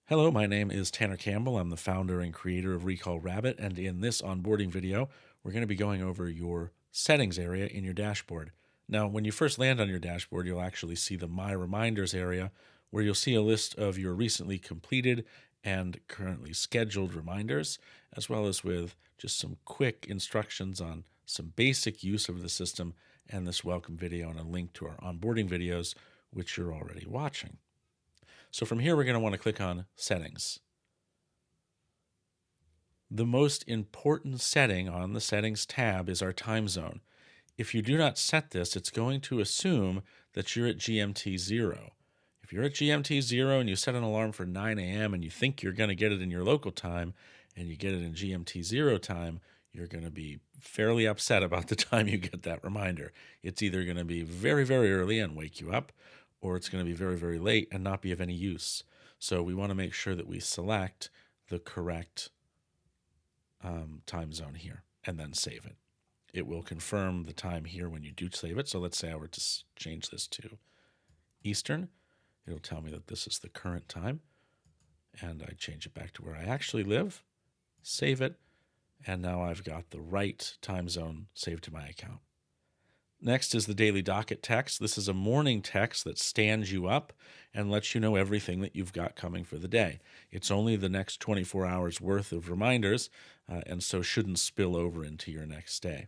Hello, my name is Tanner Campbell. I'm the founder and creator of Recall Rabbit, and in this onboarding video, we're going to be going over your settings area in your dashboard. Now, when you first land on your dashboard, you'll actually see the My Reminders area, where you'll see a list of your recently completed and currently scheduled reminders, as well as with just some quick instructions on some basic use of the system and this welcome video and a link to our onboarding videos, which you're already watching. So from here, we're going to want to click on Settings. The most important setting on the Settings tab is our time zone. If you do not set this, it's going to assume that you're at GMT 0. If you're at GMT 0 and you set an alarm for 9 a.m. and you think you're going to get it in your local time and you get it in GMT 0 time, you're going to be fairly upset about the time you get that reminder. It's either going to be very, very early and wake you up, or it's going to be very, very late and not be of any use. So we want to make sure that we select the correct time zone here and then save it. It will confirm the time here when you do save it. So let's say I were to change this to Eastern. It'll tell me that this is the current time. And I change it back to where I actually live, save it, and now I've got the right time zone saved to my account. Next is the daily docket text. This is a morning text that stands you up and lets you know everything that you've got coming for the day. It's only the next 24 hours worth of reminders, and so shouldn't spill over into your next day.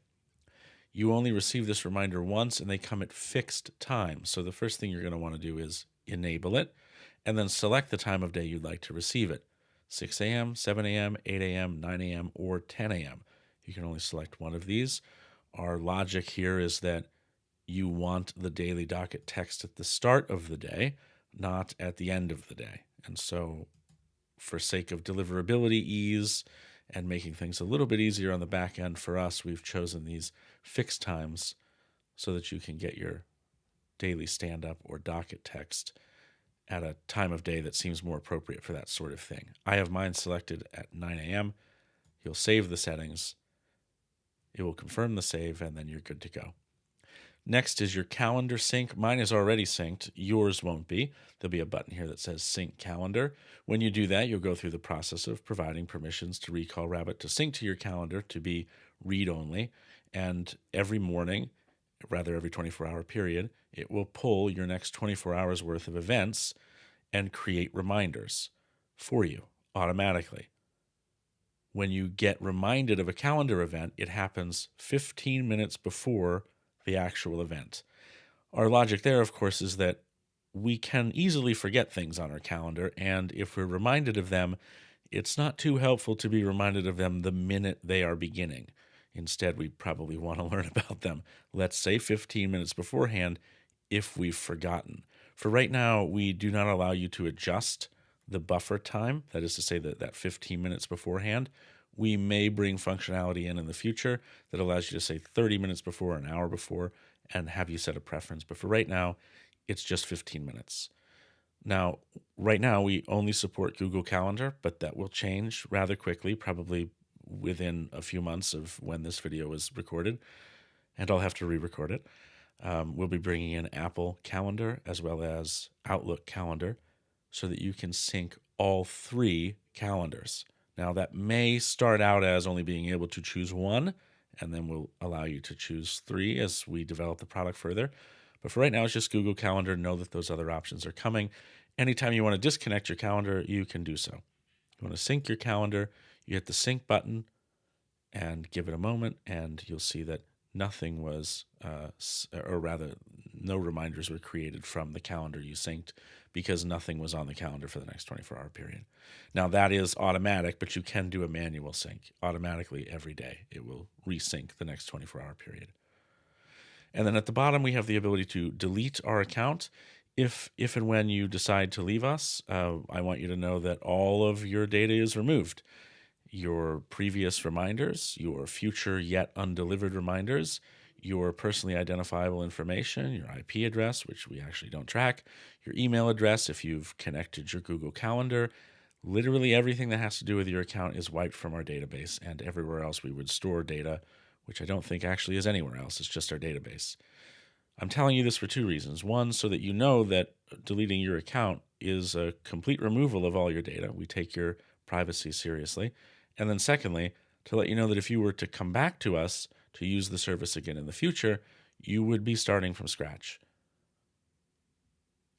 You only receive this reminder once, and they come at fixed times. So the first thing you're going to want to do is enable it, and then select the time of day you'd like to receive it. 6 a.m., 7 a.m., 8 a.m., 9 a.m., or 10 a.m. You can only select one of these. Our logic here is that you want the daily docket text at the start of the day, not at the end of the day. And so for sake of deliverability, ease, and making things a little bit easier on the back end for us, we've chosen these fixed times so that you can get your daily stand-up or docket text at a time of day that seems more appropriate for that sort of thing. I have mine selected at 9 a.m. You'll save the settings. It will confirm the save, and then you're good to go. Next is your calendar sync. Mine is already synced. Yours won't be. There'll be a button here that says Sync Calendar. When you do that, you'll go through the process of providing permissions to Recall Rabbit to sync to your calendar to be read-only. And every morning, rather every 24-hour period, it will pull your next 24 hours worth of events and create reminders for you automatically. When you get reminded of a calendar event, it happens 15 minutes before the actual event. Our logic there, of course, is that we can easily forget things on our calendar, and if we're reminded of them, it's not too helpful to be reminded of them the minute they are beginning. Instead, we probably want to learn about them, let's say 15 minutes beforehand, if we've forgotten. For right now, we do not allow you to adjust the buffer time, that is to say that 15 minutes beforehand. We may bring functionality in the future that allows you to say 30 minutes before, an hour before, and have you set a preference. But for right now, it's just 15 minutes. Now, right now, we only support Google Calendar, but that will change rather quickly, probably within a few months of when this video was recorded, and I'll have to re-record it. We'll be bringing in Apple Calendar as well as Outlook Calendar, so that you can sync all three calendars. Now, that may start out as only being able to choose one, and then we'll allow you to choose three as we develop the product further. But for right now, it's just Google Calendar. Know that those other options are coming. Anytime you want to disconnect your calendar, you can do so. You want to sync your calendar, you hit the sync button and give it a moment, and you'll see that nothing was, or rather, no reminders were created from the calendar you synced because nothing was on the calendar for the next 24-hour period. Now, that is automatic, but you can do a manual sync automatically every day. It will resync the next 24-hour period. And then at the bottom, we have the ability to delete our account. If and when you decide to leave us, I want you to know that all of your data is removed. Your previous reminders, your future yet undelivered reminders, your personally identifiable information, your IP address, which we actually don't track, your email address if you've connected your Google Calendar. Literally everything that has to do with your account is wiped from our database, and everywhere else we would store data, which I don't think actually is anywhere else. It's just our database. I'm telling you this for two reasons. One, so that you know that deleting your account is a complete removal of all your data. We take your privacy seriously. And then secondly, to let you know that if you were to come back to us to use the service again in the future, you would be starting from scratch.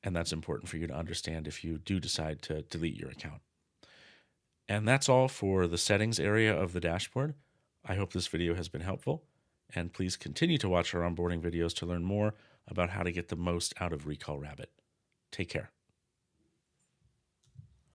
And that's important for you to understand if you do decide to delete your account. And that's all for the settings area of the dashboard. I hope this video has been helpful, and please continue to watch our onboarding videos to learn more about how to get the most out of Recall Rabbit. Take care.